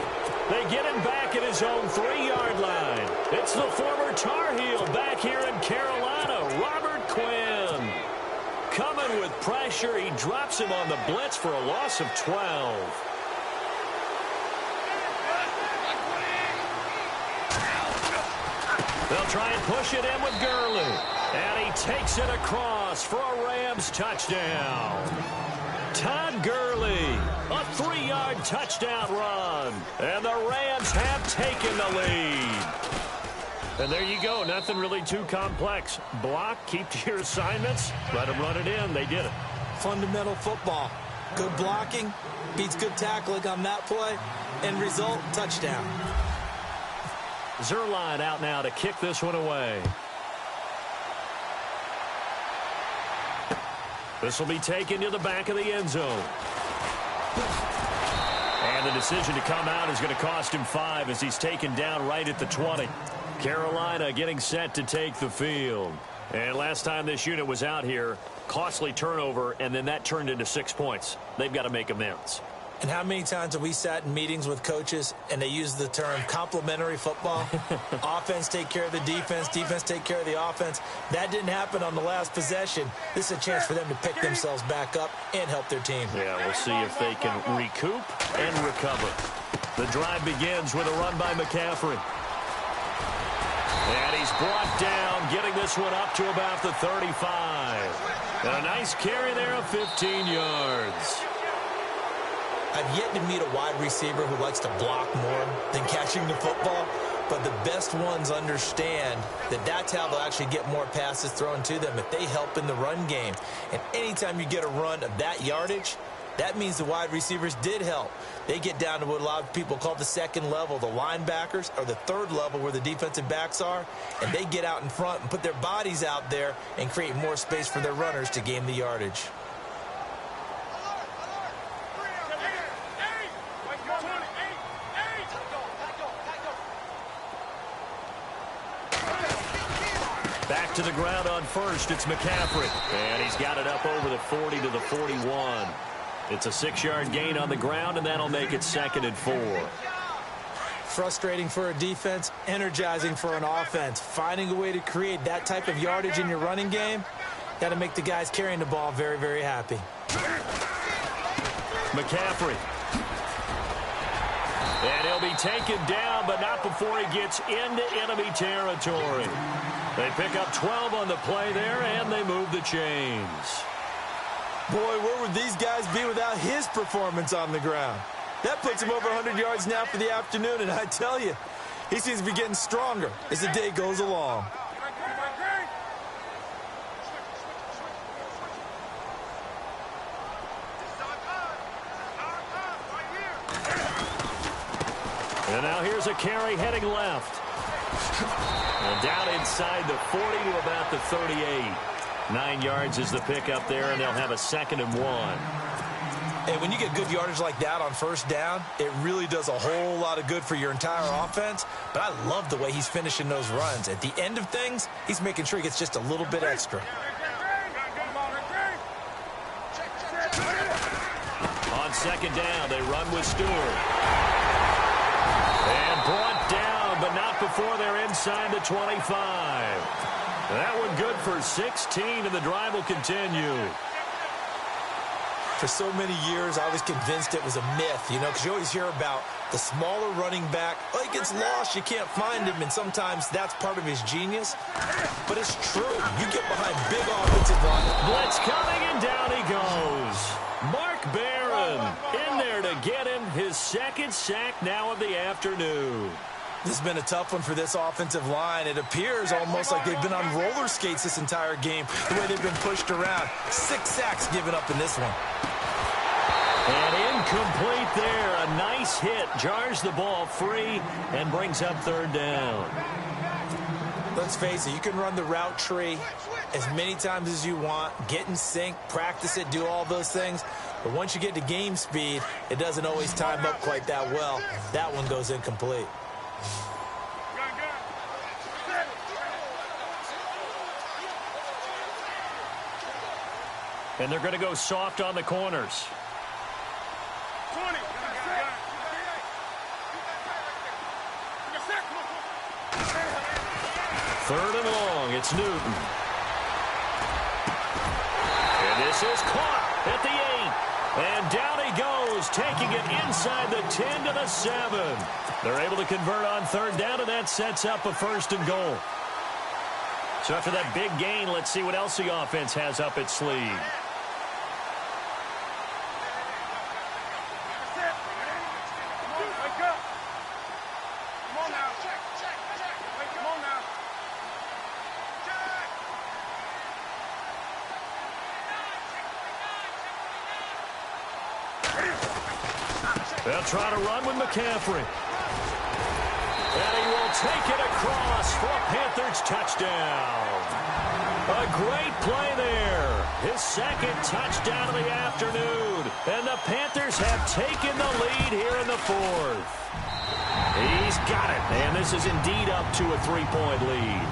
They get him back at his own 3-yard line. It's the former Tar Heel back here in Carolina, Robert Quinn. Coming with pressure. He drops him on the blitz for a loss of 12. They'll try and push it in with Gurley. And he takes it across for a Rams touchdown. Todd Gurley, a 3-yard touchdown run. And the Rams have taken the lead. And there you go. Nothing really too complex. Block, keep to your assignments, let them run it in. They did it. Fundamental football. Good blocking beats good tackling on that play. End result, touchdown. Zerline out now to kick this one away. This will be taken to the back of the end zone. And the decision to come out is going to cost him 5 as he's taken down right at the 20. Carolina getting set to take the field. And last time this unit was out here, costly turnover, and then that turned into 6 points. They've got to make amends. And how many times have we sat in meetings with coaches and they use the term complementary football? Offense take care of the defense, defense take care of the offense. That didn't happen on the last possession. This is a chance for them to pick themselves back up and help their team. Yeah, we'll see if they can recoup and recover. The drive begins with a run by McCaffrey. And he's brought down, getting this one up to about the 35. And a nice carry there of 15 yards. I've yet to meet a wide receiver who likes to block more than catching the football, but the best ones understand that that's how they'll actually get more passes thrown to them if they help in the run game. And anytime you get a run of that yardage, that means the wide receivers did help. They get down to what a lot of people call the second level, the linebackers, or the third level where the defensive backs are, and they get out in front and put their bodies out there and create more space for their runners to gain the yardage. Back to the ground on first, it's McCaffrey. And he's got it up over the 40 to the 41. It's a 6-yard gain on the ground, and that'll make it 2nd and 4. Frustrating for a defense, energizing for an offense. Finding a way to create that type of yardage in your running game, got to make the guys carrying the ball very, very happy. McCaffrey. And he'll be taken down, but not before he gets into enemy territory. They pick up 12 on the play there, and they move the chains. Boy, where would these guys be without his performance on the ground? That puts him over 100 yards now for the afternoon, and I tell you, he seems to be getting stronger as the day goes along. And now here's a carry heading left. And down inside the 40 to about the 38. 9 yards is the pickup there, and they'll have a 2nd and 1. And when you get good yardage like that on first down, it really does a whole lot of good for your entire offense. But I love the way he's finishing those runs. At the end of things, he's making sure he gets just a little bit extra. On 2nd down, they run with Stewart. And brought down, but not before they're inside the 25. That one good for 16, and the drive will continue. For so many years, I was convinced it was a myth, you know, because you always hear about the smaller running back. Oh, he gets lost, you can't find him, and sometimes that's part of his genius. But it's true. You get behind big offensive line. Blitz coming, and down he goes. Mark Barron in there to get him his 2nd sack now of the afternoon. This has been a tough one for this offensive line. It appears almost like they've been on roller skates this entire game, the way they've been pushed around. 6 sacks given up in this one. And incomplete there. A nice hit. Jars the ball free and brings up 3rd down. Let's face it, you can run the route tree as many times as you want, get in sync, practice it, do all those things. But once you get to game speed, it doesn't always time up quite that well. That one goes incomplete. And they're going to go soft on the corners. 3rd and long. It's Newton. And this is caught at the 8. And down he goes, taking it inside the 10 to the 7. They're able to convert on 3rd down, and that sets up a 1st and goal. So after that big gain, let's see what else the offense has up its sleeve. They'll try to run with McCaffrey. And he will take it across for a Panthers touchdown. A great play there. His 2nd touchdown of the afternoon. And the Panthers have taken the lead here in the 4th. He's got it. And this is indeed up to a 3-point lead.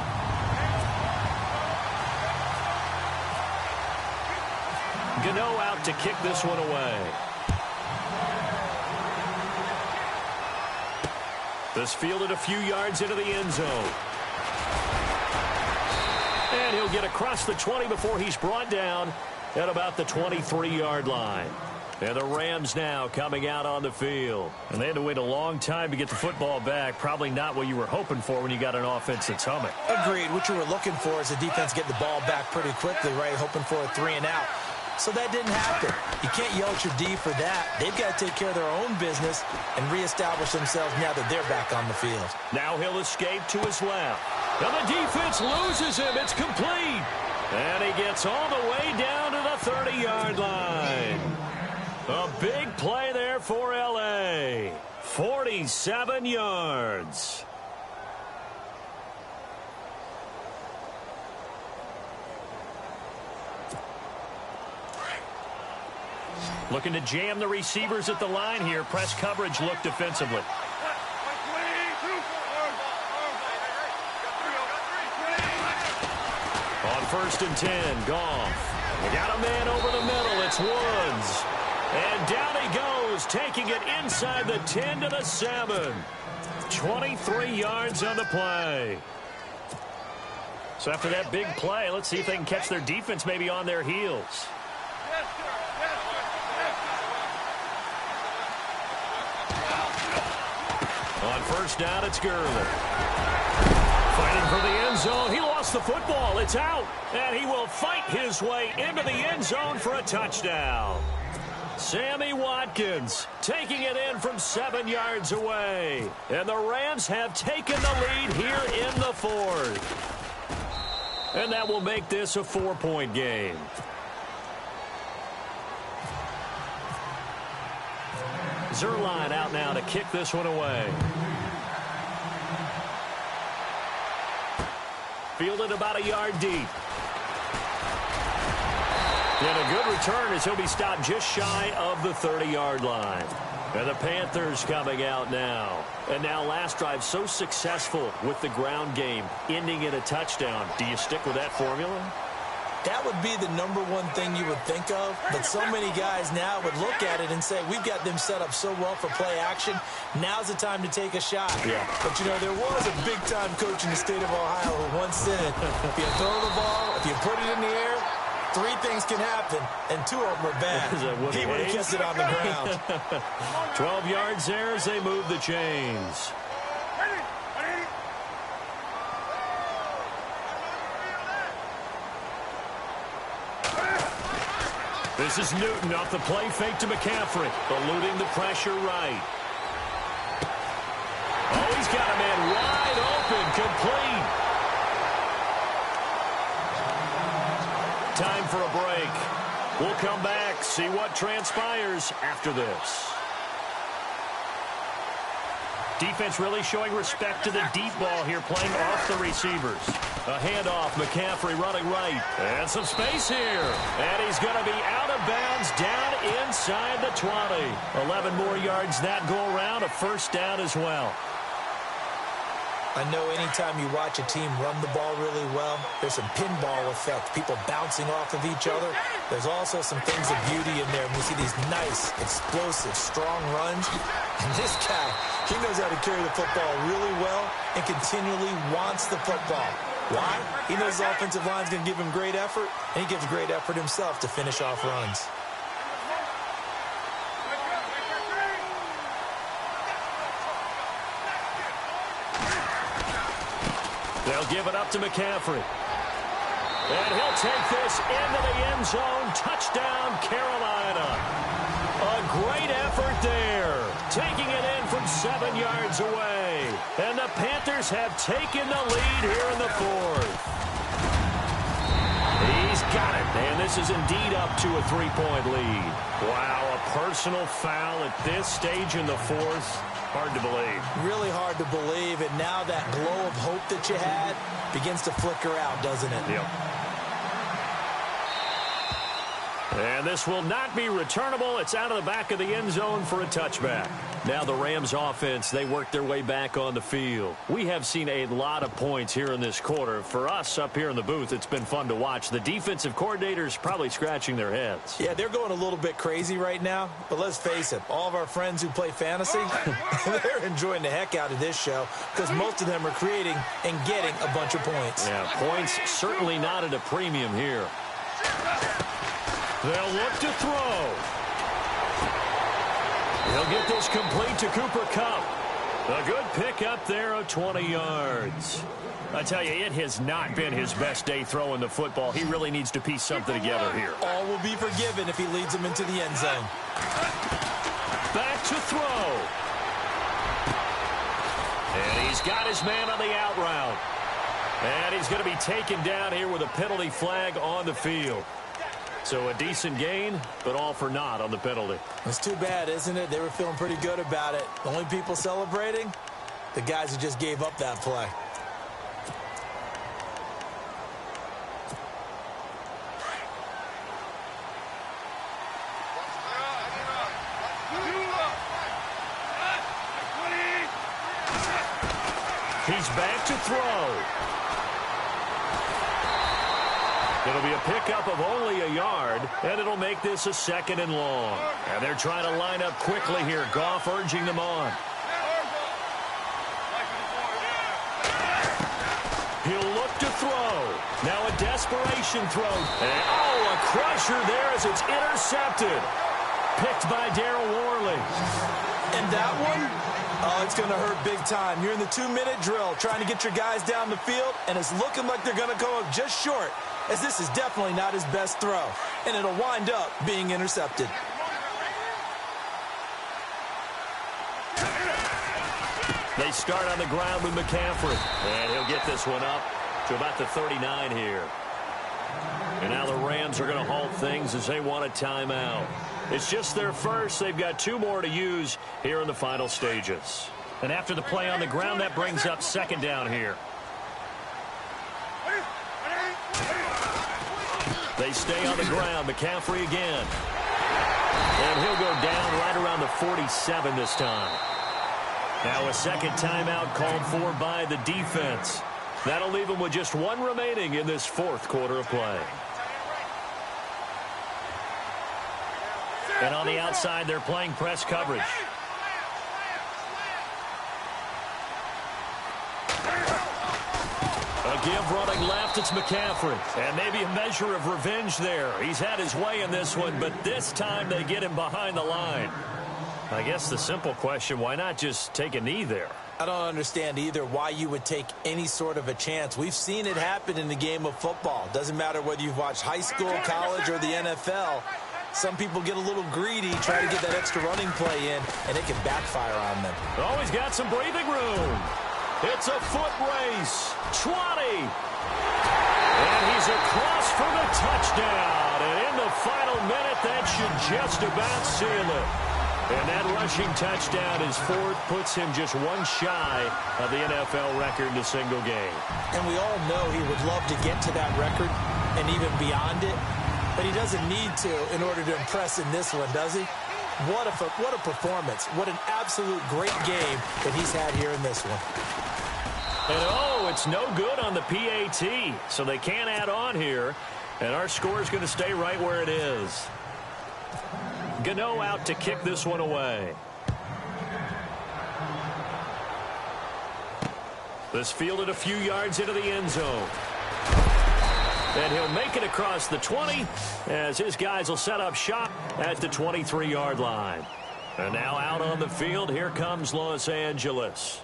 Gano out to kick this one away. This fielded a few yards into the end zone. And he'll get across the 20 before he's brought down at about the 23-yard line. And the Rams now coming out on the field. And they had to wait a long time to get the football back. Probably not what you were hoping for when you got an offense that's humming. Agreed. What you were looking for is the defense get the ball back pretty quickly, right? Hoping for a 3 and out. So that didn't happen. You can't yell at your D for that. They've got to take care of their own business and reestablish themselves now that they're back on the field. Now he'll escape to his left. And the defense loses him. It's complete. And he gets all the way down to the 30-yard line. A big play there for L.A. 47 yards. Looking to jam the receivers at the line here. Press coverage look defensively. On 1st and 10, Goff. We got a man over the middle. It's Woods. And down he goes, taking it inside the 10 to the 7. 23 yards on the play. So after that big play, let's see if they can catch their defense maybe on their heels. On 1st down, it's Gurley. Fighting for the end zone. He lost the football. It's out. And he will fight his way into the end zone for a touchdown. Sammy Watkins taking it in from 7 yards away. And the Rams have taken the lead here in the 4th. And that will make this a 4-point game. Zerline out now to kick this one away. Fielded about a yard deep. And a good return as he'll be stopped just shy of the 30-yard line. And the Panthers coming out now. And now last drive so successful with the ground game, ending in a touchdown. Do you stick with that formula? That would be the #1 thing you would think of, but so many guys now would look at it and say, we've got them set up so well for play action, now's the time to take a shot. Yeah. But, you know, there was a big-time coach in the state of Ohio who once said, if you throw the ball, if you put it in the air, 3 things can happen, and 2 of them are bad. He would have kept it on the ground. 12 yards there as they move the chains. This is Newton off the play fake to McCaffrey, eluding the pressure right. Oh, he's got a man wide open, complete. Time for a break. We'll come back, see what transpires after this. Defense really showing respect to the deep ball here, playing off the receivers. A handoff, McCaffrey running right. And some space here. And he's going to be out of bounds down inside the 20. 11 more yards that go around, a 1st down as well. I know anytime you watch a team run the ball really well, there's some pinball effect, people bouncing off of each other. There's also some things of beauty in there. And we see these nice, explosive, strong runs. And this guy, he knows how to carry the football really well and continually wants the football. Why? He knows his offensive line's going to give him great effort, and he gives great effort himself to finish off runs. They'll give it up to McCaffrey. And he'll take this into the end zone. Touchdown, Carolina. A great effort there. Taking it in from 7 yards away. And the Panthers have taken the lead here in the 4th. He's got it. And this is indeed up to a 3-point lead. Wow, a personal foul at this stage in the 4th. Hard to believe. Really hard to believe, and now that glow of hope that you had begins to flicker out, doesn't it? Yep. And this will not be returnable. It's out of the back of the end zone for a touchback. Now the Rams offense, they work their way back on the field. We have seen a lot of points here in this quarter. For us up here in the booth, it's been fun to watch. The defensive coordinators probably scratching their heads. Yeah, they're going a little bit crazy right now. But let's face it, all of our friends who play fantasy, they're enjoying the heck out of this show because most of them are creating and getting a bunch of points. Yeah, points certainly not at a premium here. They'll look to throw. He'll get this complete to Cooper Kupp. A good pick up there of 20 yards. I tell you, it has not been his best day throwing the football. He really needs to piece something together here. All will be forgiven if he leads them into the end zone. Back to throw. And he's got his man on the out route. And he's going to be taken down here with a penalty flag on the field. So a decent gain, but all for naught on the penalty. It's too bad, isn't it? They were feeling pretty good about it. The only people celebrating, the guys who just gave up that play. He's back to throw. It'll be a pickup of only a yard, and it'll make this a 2nd and long. And they're trying to line up quickly here. Goff urging them on. He'll look to throw. Now a desperation throw. And, a crusher there as it's intercepted. Picked by Darryl Worley. And that one, it's going to hurt big time. You're in the 2-minute drill trying to get your guys down the field, and it's looking like they're going to go up just short, as this is definitely not his best throw, and it'll wind up being intercepted. They start on the ground with McCaffrey, and he'll get this one up to about the 39 here. And now the Rams are going to halt things as they want a timeout. It's just their first. They've got 2 more to use here in the final stages. And after the play on the ground, that brings up 2nd down here. They stay on the ground. McCaffrey again. And he'll go down right around the 47 this time. Now a 2nd timeout called for by the defense. That'll leave them with just 1 remaining in this 4th quarter of play. And on the outside, they're playing press coverage. A give running left, it's McCaffrey. And maybe a measure of revenge there. He's had his way in this one, but this time they get him behind the line. I guess the simple question, why not just take a knee there? I don't understand either why you would take any sort of a chance. We've seen it happen in the game of football. Doesn't matter whether you've watched high school, college, or the NFL. Some people get a little greedy, try to get that extra running play in, and it can backfire on them. Oh, he's got some breathing room. It's a foot race. 20. And he's across for the touchdown. And in the final minute, that should just about seal it. And that rushing touchdown, his 4th, puts him just 1 shy of the NFL record in a single game. And we all know he would love to get to that record and even beyond it. But he doesn't need to in order to impress in this one, does he? What a performance. What an absolute great game that he's had here in this one. And it's no good on the PAT, so they can't add on here. And our score is going to stay right where it is. Gano out to kick this one away. This fielded a few yards into the end zone. And he'll make it across the 20 as his guys will set up shop at the 23-yard line. And now out on the field, here comes Los Angeles.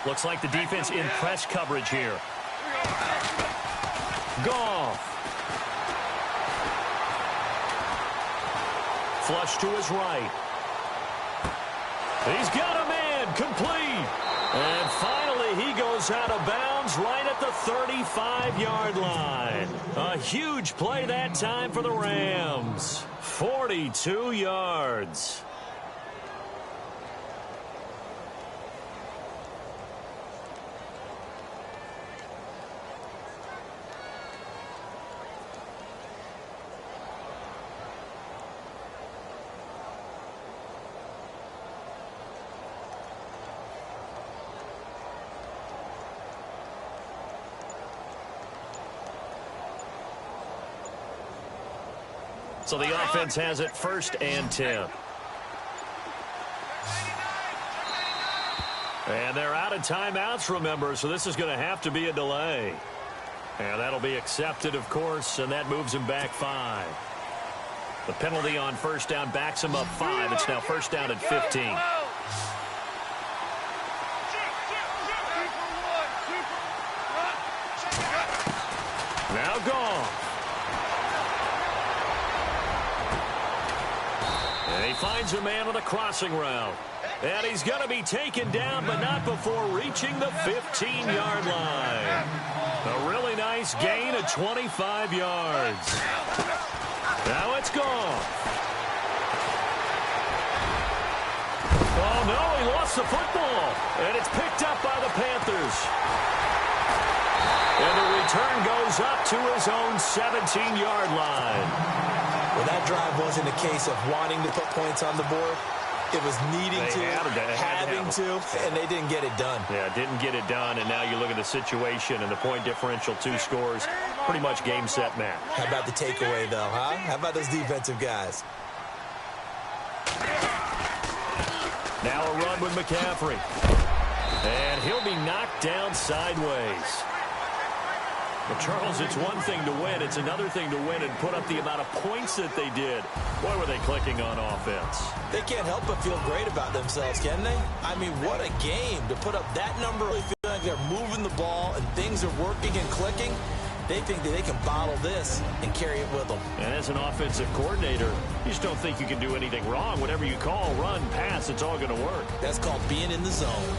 Looks like the defense in press coverage here. Goff. Flush to his right. He's got a man complete. And finally he goes out of bounds right at the 35-yard line. A huge play that time for the Rams. 42 yards. So the offense has it 1st and 10. And they're out of timeouts, remember, so this is going to have to be a delay. And that'll be accepted, of course, and that moves him back 5. The penalty on 1st down backs him up 5. It's now 1st down at 15. Now gone. And he finds a man on the crossing route. And he's going to be taken down, but not before reaching the 15-yard line. A really nice gain of 25 yards. Now it's gone. Oh, no, he lost the football. And it's picked up by the Panthers. And the return goes up to his own 17-yard line. Well, that drive wasn't a case of wanting to put points on the board. It was needing having to, and they didn't get it done. Yeah, didn't get it done, and now you look at the situation and the point differential, 2 scores, pretty much game, set, match. How about the takeaway, though, huh? How about those defensive guys? Now a run with McCaffrey. And he'll be knocked down sideways. Well, Charles, it's one thing to win. It's another thing to win and put up the amount of points that they did. Boy, were they clicking on offense. They can't help but feel great about themselves, can they? I mean, what a game to put up that number. They feel like they're moving the ball and things are working and clicking. They think that they can bottle this and carry it with them. And as an offensive coordinator, you just don't think you can do anything wrong. Whatever you call, run, pass, it's all going to work. That's called being in the zone.